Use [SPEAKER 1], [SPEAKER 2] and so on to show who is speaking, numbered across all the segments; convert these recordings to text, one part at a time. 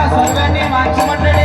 [SPEAKER 1] सर्वांनी माणसं मंडळी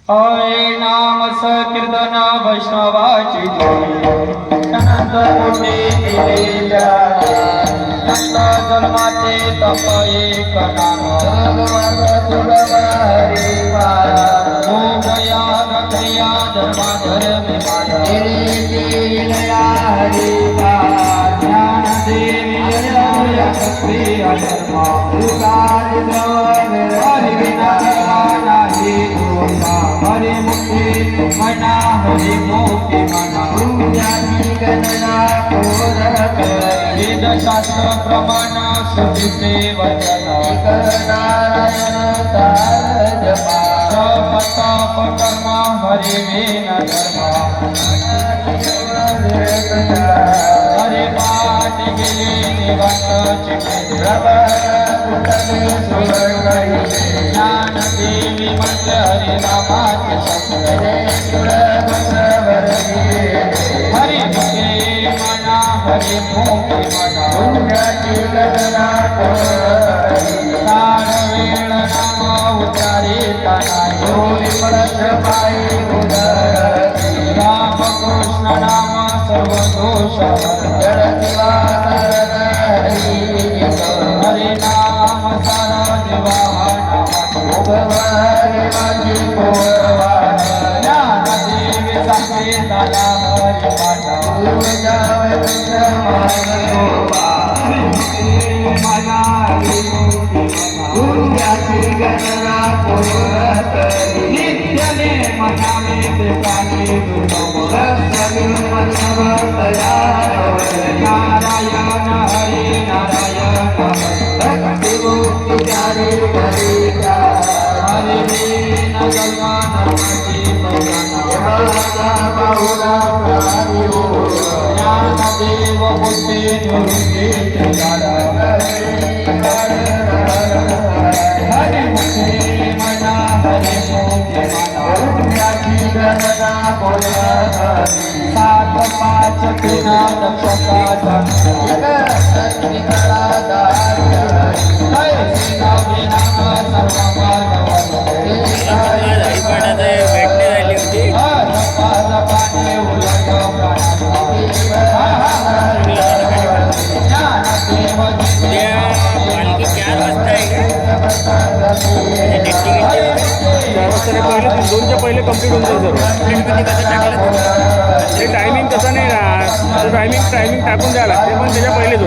[SPEAKER 1] हरे नाम संकीर्तन वैष्णवाची अनंत कोटी केलेल्या नंद जन्माचे तप एक नाम भोगया रथया धर्माधर ज्ञान देवी शक्ती अधर्म हरि विना नाही हरि मुक्ती मना हरि मुक्ती मना वेद शास्त्र प्रमाण श्रुतीचे वचन तप कर्म हरि विन धर्म हरि पाठ गेले निवास ज्ञान देवी म्हटलं हरि नामाचे हरि मुक्ती मना हरि मुक्ती मना तार वेळ नाम उच्चारिता राम कृष्ण नाम सर्व दोष हरि नाम सारा जीवान ज्ञान देवी सांगे झाला नित्यने मनाने देवाने नारायण हरि नारायण हरि वीण ज्ञान देव बुद्धि हरि मुक्ति मना हरि मुक्ति सात पाच तीन दक्षता
[SPEAKER 2] पहिले कंप्लीट होऊन जाईल सर ते टायमिंग तसं नाही ना टायमिंग टाकून द्यायला लागते पण त्याच्या पहिलेच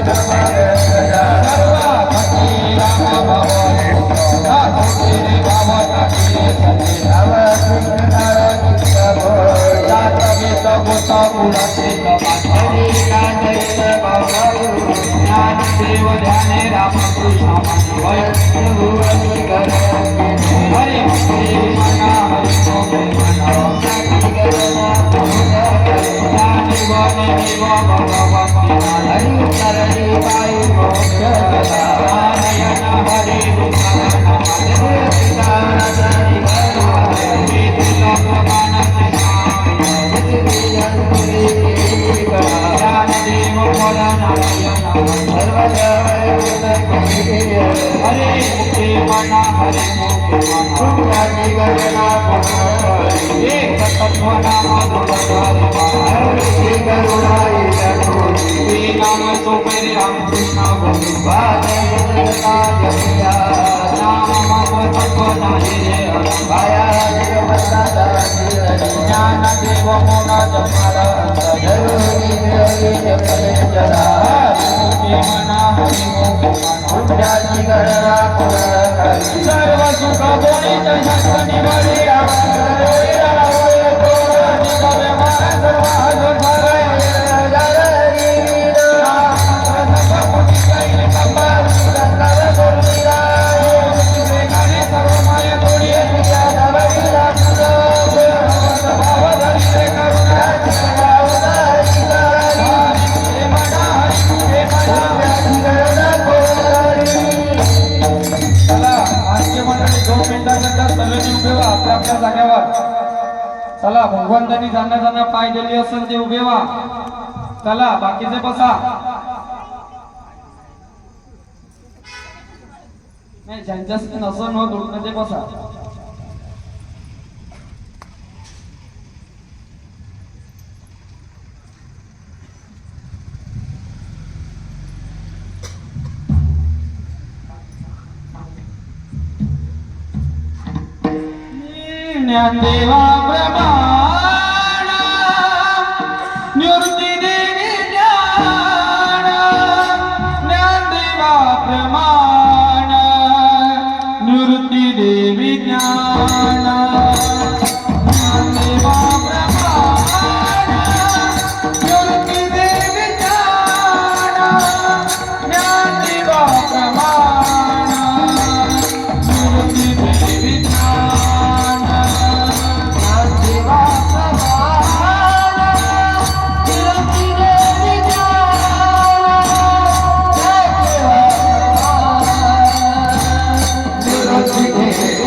[SPEAKER 1] सर्व सुख चला भगवंतांनी ज्यांना ज्यांना पाय दिले असेल ते उभे व्हा. चला बाकीचे बसा. नाही ज्यांच्यासाठी नसन होत उठणं ते बसा. ज्ञानदेवा प्रमाण निवृत्ती देवी ज्ञान ज्ञानदेवा प्रमाण निवृत्ती देवी ज्ञान ज्ञानदेवा प्रमाण निवृत्ती देवी ज्ञान ज्ञानदेवा प्रमाण निवृत्ती देवी ज्ञान ज्ञानदेवा प्रमाण निवृत्ती देवी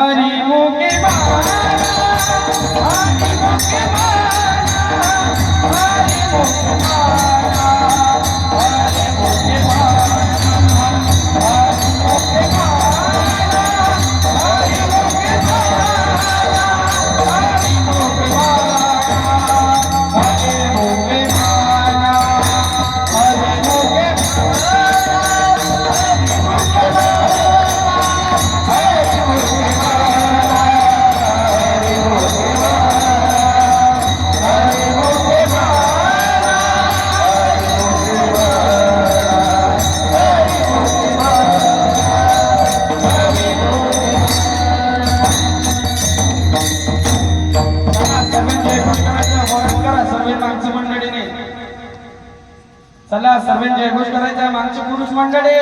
[SPEAKER 1] हरि मुखे बाला हरि मुखे बाला हरि मुखे बाला हरि मुखे बाला हरि मुखे बाला हरि मुखे बाला हरि मुखे बाला हरि मुखे बाला हरि मुखे बाला हरि मुखे बाला चला सर्वांनी जयघोष करायचा. मागचे पुरुष मंडळी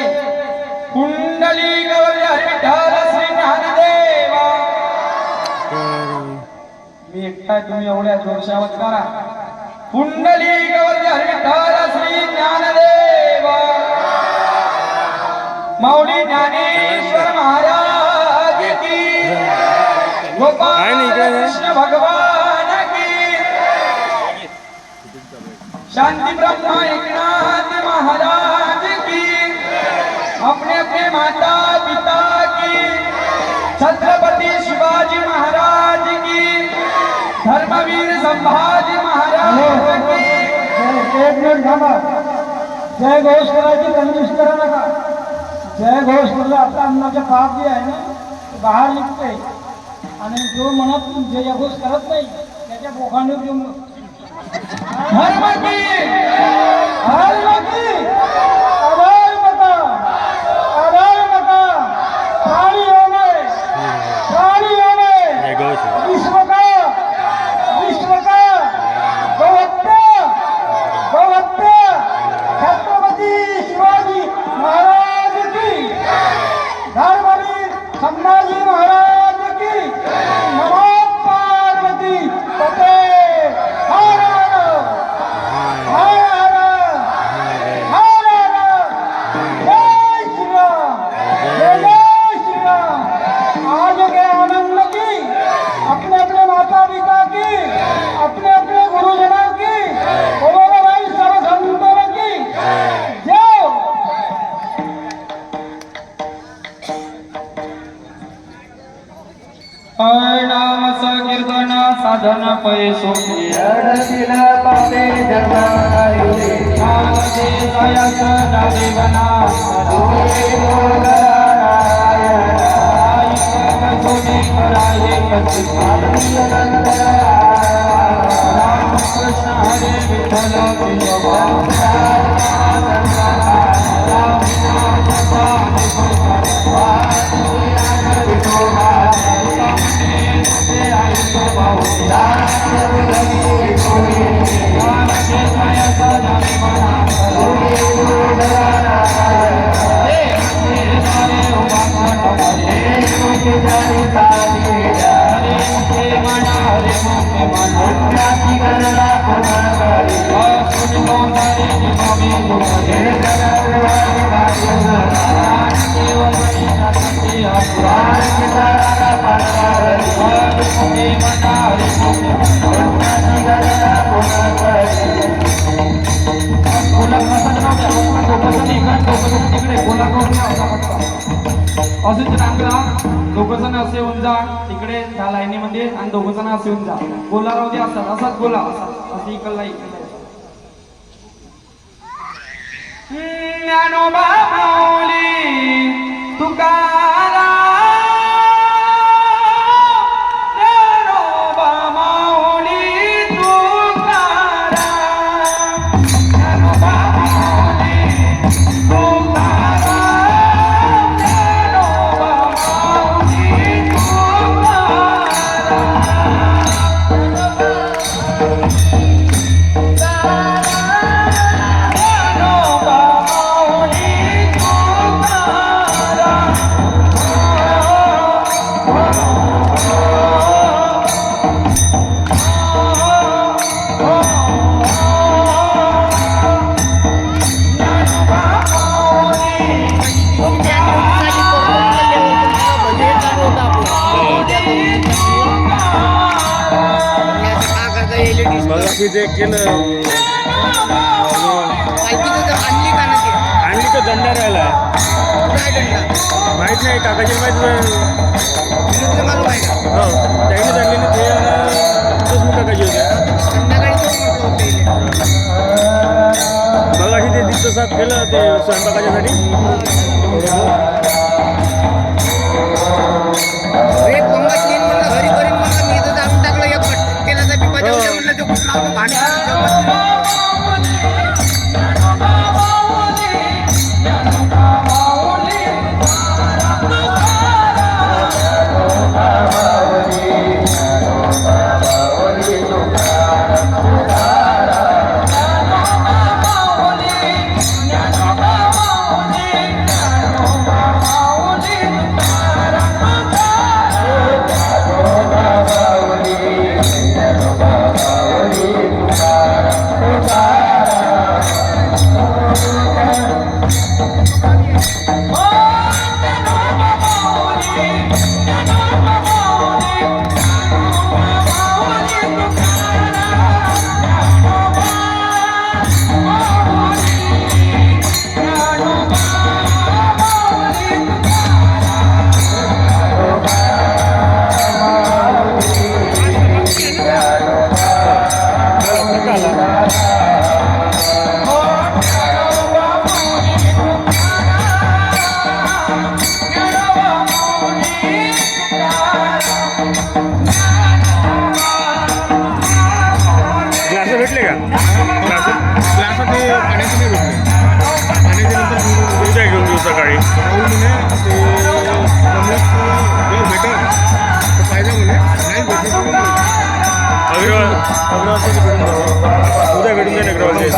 [SPEAKER 1] कुंडली गौरी विठ्ठल श्री ज्ञानदेवा. मी एकटा तुम्ही एवढ्या जोरशावत करा. कुंडली गौरी विठ्ठल श्री ज्ञानदेवा. माऊली ज्ञानेश्वर महाराज की. गोपाल कृष्ण भगवान की. शांति ब्रह्मा एकनाथ महाराज की. अपने अपने माता पिता की. छत्रपति शिवाजी महाराज की. धर्मवीर संभाजी महाराज की.
[SPEAKER 3] एक मिनिट थांबा. जय घोष करायची कंजूस करा नका. जय घोष म्हणलं आपल्या अन्नाचे पाप जे आहे ना ते बाहेर निघते. आणि जो मनात जय घोष करत नाही त्याच्या बोखांडीवर घेऊन
[SPEAKER 1] धर्म की.
[SPEAKER 3] आधार नका. आधार नका. प्राणी होणे. प्राणी होणे. विश्व का. विश्व का. गौहत्या. गौहत्या. छत्रपती शिवाजी महाराज की. धर्मवीर संभाजी महाराज की. नमो पार्वती पते. हर हर. हर हर. हर हर. जय श्री राम. जय जय श्री राम. आज के आनंद की. अपने अपने माता पिता की. अपने अपने गुरुजनों की. बोलो भाई सब संतों की जय.
[SPEAKER 1] नाम संकीर्तन साधन पैसोखे.
[SPEAKER 3] पापे धर्मायुरे.
[SPEAKER 1] नामदे जयस नादेवना. राम कृष्ण हरे विठ्ठल अजून चांगला दोघ जण असे होऊन जा तिकडे त्या लाईनीमध्ये आणि दोघ जण असे होऊन जा. बोला राहू दे असतात असाच बोला असं इकडला ज्ञानोबा माऊली तुकाराम. ज्ञानोबा माऊली तुकाराम. ज्ञानोबा माऊली तुकाराम. ज्ञानोबा माऊली
[SPEAKER 2] बाकी जे केलं आणली तर दंडा राहिला. माहित नाही काकाची माहित हो त्याने आणली ना ते तोच मी काकाची होत्या. बघा ते दिवस साफ केलं ते स्वयंपाकाच्यासाठी.
[SPEAKER 4] घरी करीन म्हणलं मी इथं जाऊन टाकलं एक पट केल्याचा पिपा जेवढ्या म्हणलं ते कुठं लावतो भांडण.
[SPEAKER 1] माऊली
[SPEAKER 2] ग्लास भेटले का ग्लास
[SPEAKER 5] ग्लासात ते पाण्याची नाही भेटले पाण्याच्या नंतर
[SPEAKER 2] उद्या घेऊन येऊ सकाळी
[SPEAKER 5] राहुल म्हणे ते रमेश जर भेटल तर फायदा म्हणे नाही भेटले तर मग
[SPEAKER 2] अग्रवालचं भेटून जाऊ उद्या भेटून जाईल अग्रवालचे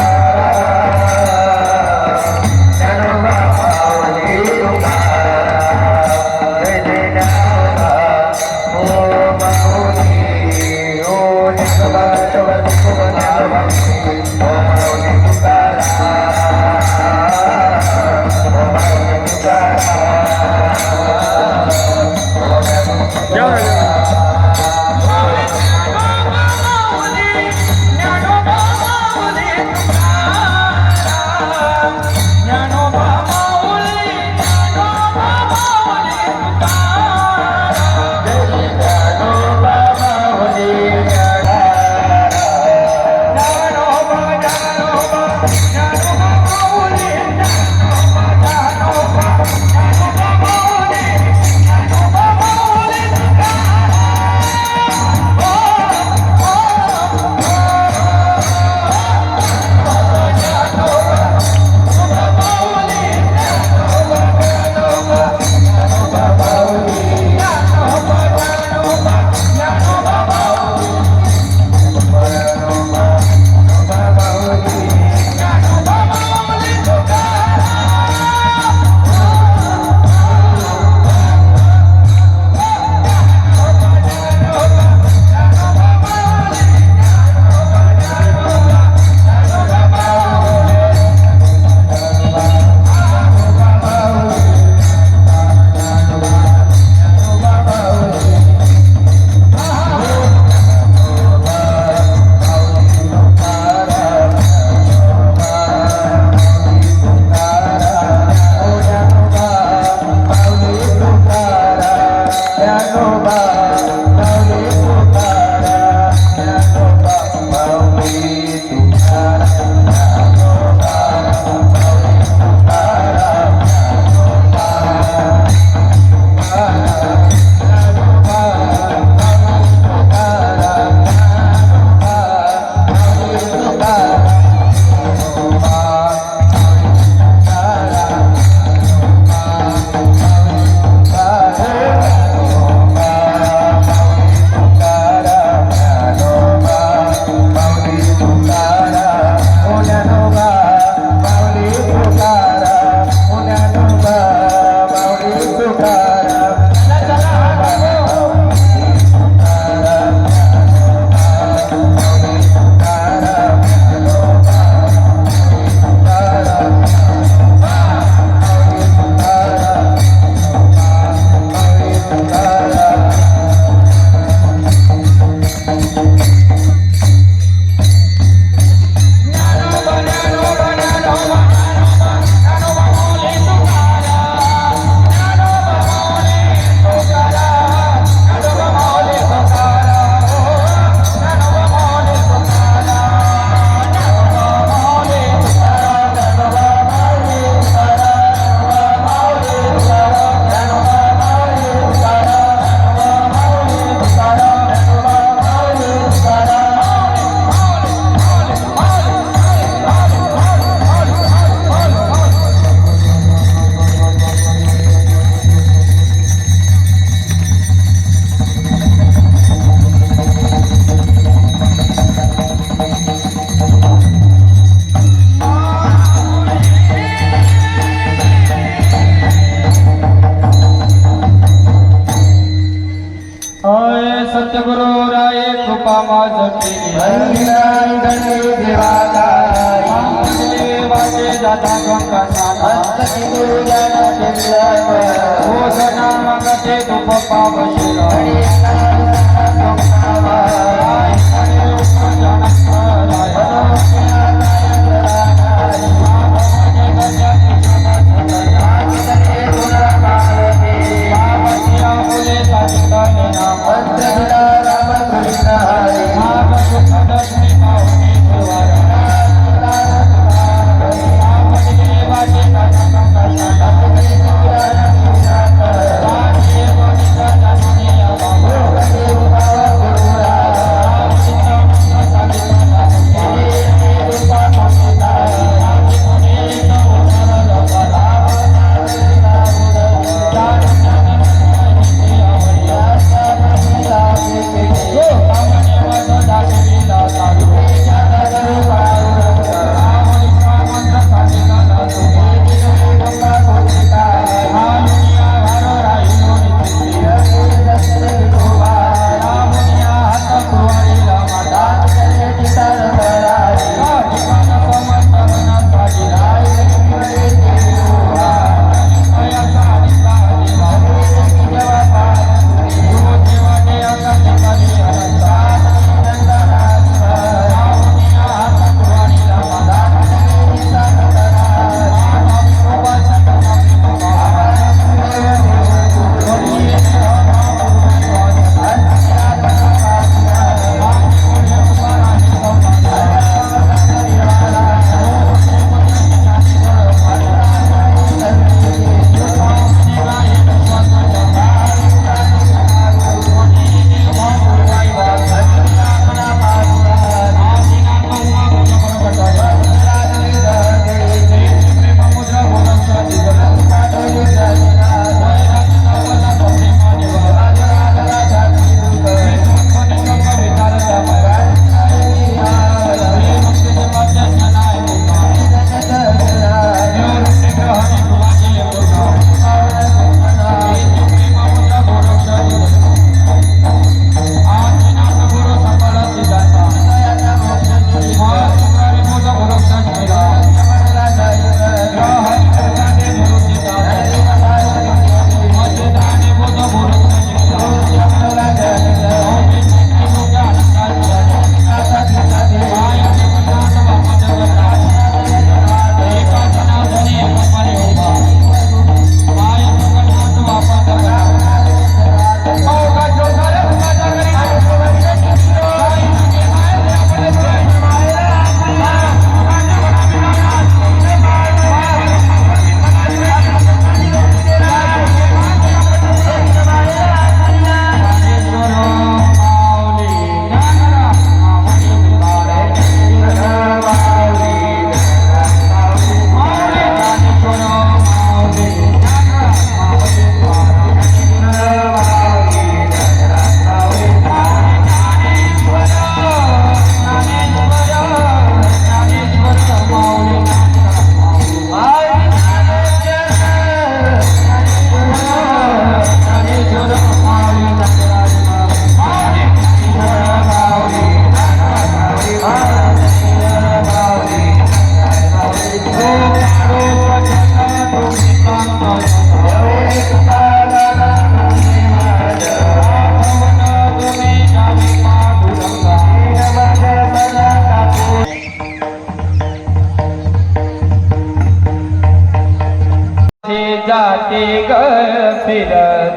[SPEAKER 1] सद्गुरु राय कृपा माझ केली वाटे दादा गंगा भोजना मगते तुप पावशिला
[SPEAKER 3] Thank you.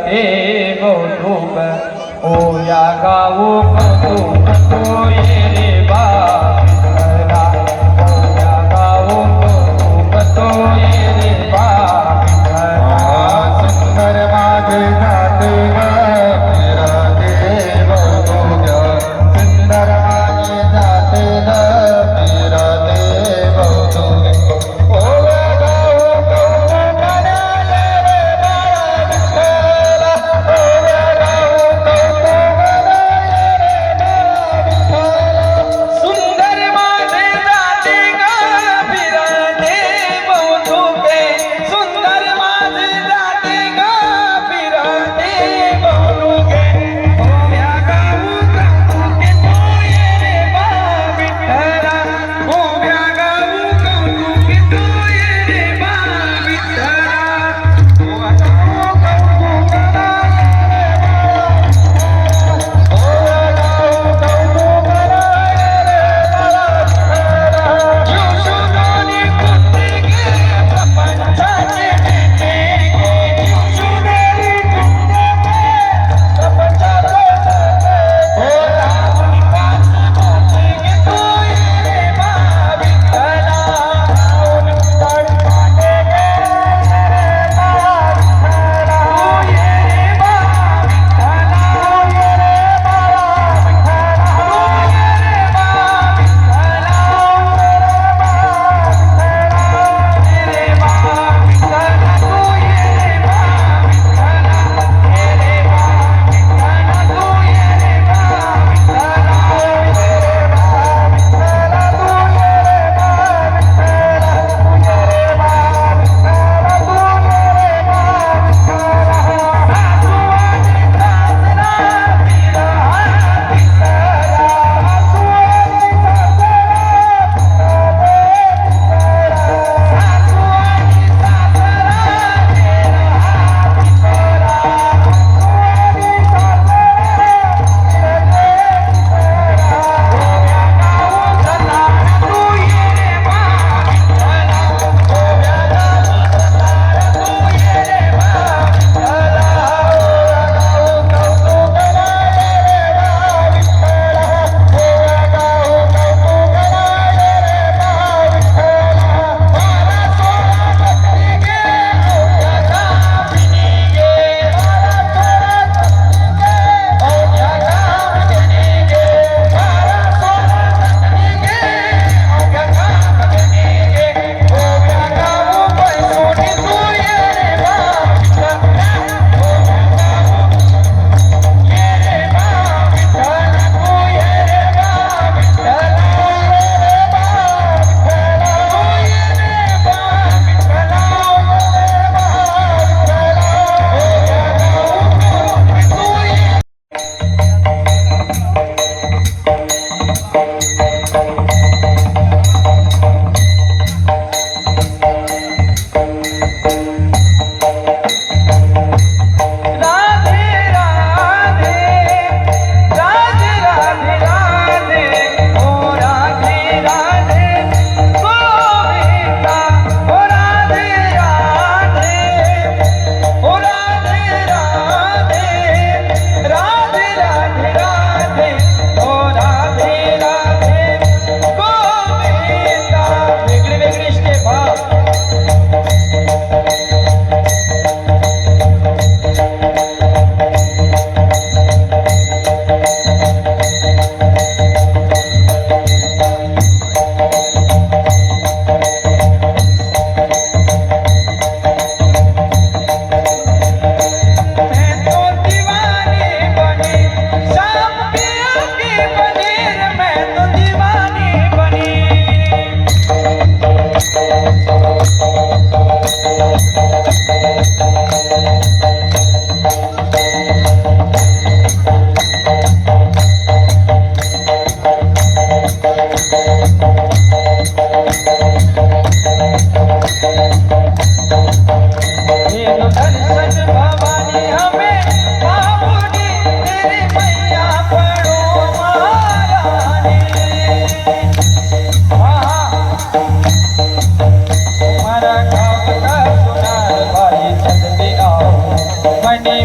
[SPEAKER 1] ते कौतुक ओ या गाऊ कौतुक तो ये रे बा विठ्ठला ओ या गाऊ कौतुक तो ये रे बा विठ्ठला
[SPEAKER 5] सुंदर माझे जाते ग मेरा देव तुझ्या सुंदर माझे जाते ग मेरा देव तुझे ओ गाऊ कौतुक रे बाळा विठ्ठला ओ गाऊ कौतुक रे बाळा विठ्ठला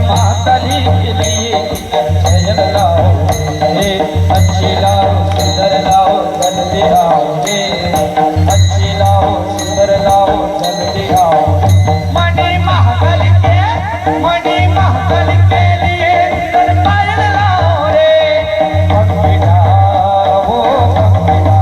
[SPEAKER 1] माताली केली जय लाओ हे अच्छी लाओ सुंदर लाओ जल्दी आओ हे अच्छी लाओ सुंदर लाओ जल्दी आओ मनी महाकाली के लिए सुंदर पायल लाओ रे भक्तिना वो भक्तिना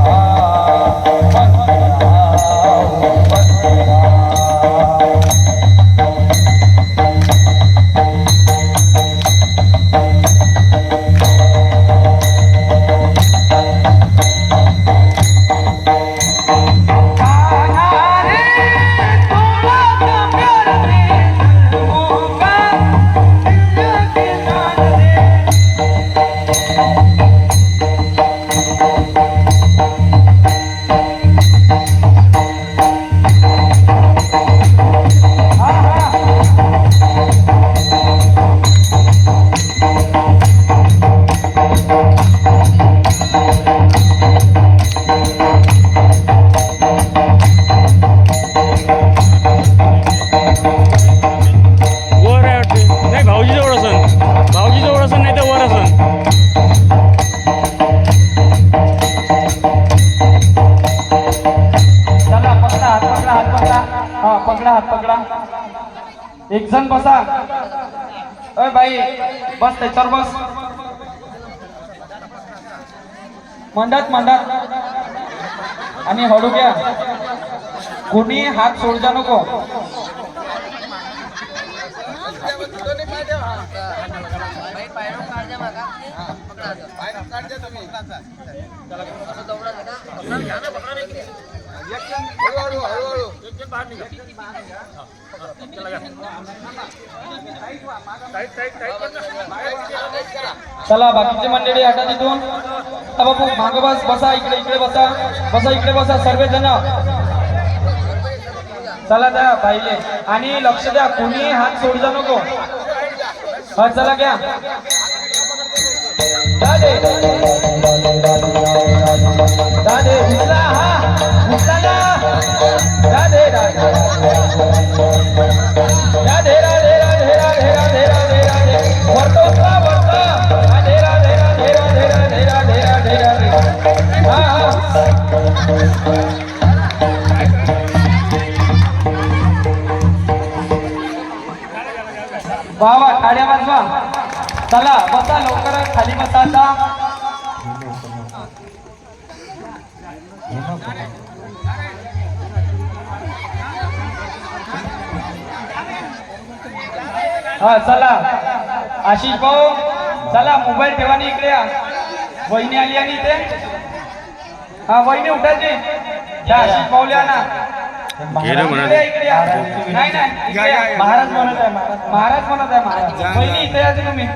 [SPEAKER 2] वर आहे वाटते नाही भाऊजी जवळ असन नाही तर वर असन
[SPEAKER 1] चला पकडा हात पकडा हा पकडा एक जण बसा अय बाई बस त्याच्यावर बस मंडत आणि हळू घ्या कोणी हात सोडजा नको चला बाकीची मंडळी हटा तिथून बाबू मागं बसा इकडे बसा सर्वजण चला द्या पाहिले आणि लक्ष द्या कोणी हात सोडजा नको हा चला घ्या दादे उचला हा उचला ना राधे वरतो उचला राधे हा वा टाळ्या वाजवा चला बसा लवकर खाली बसा आता हा चला आशिष भाऊ चला मोबाईल ठेवा आणि इकडे या वहिनी आली आणि इथे हा वहिनी उठायची या आशिष भाऊला ना इकडे या नाही इकडे या. महाराज म्हणत आहे वहिनी इथे या तुम्ही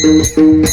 [SPEAKER 3] पकडा.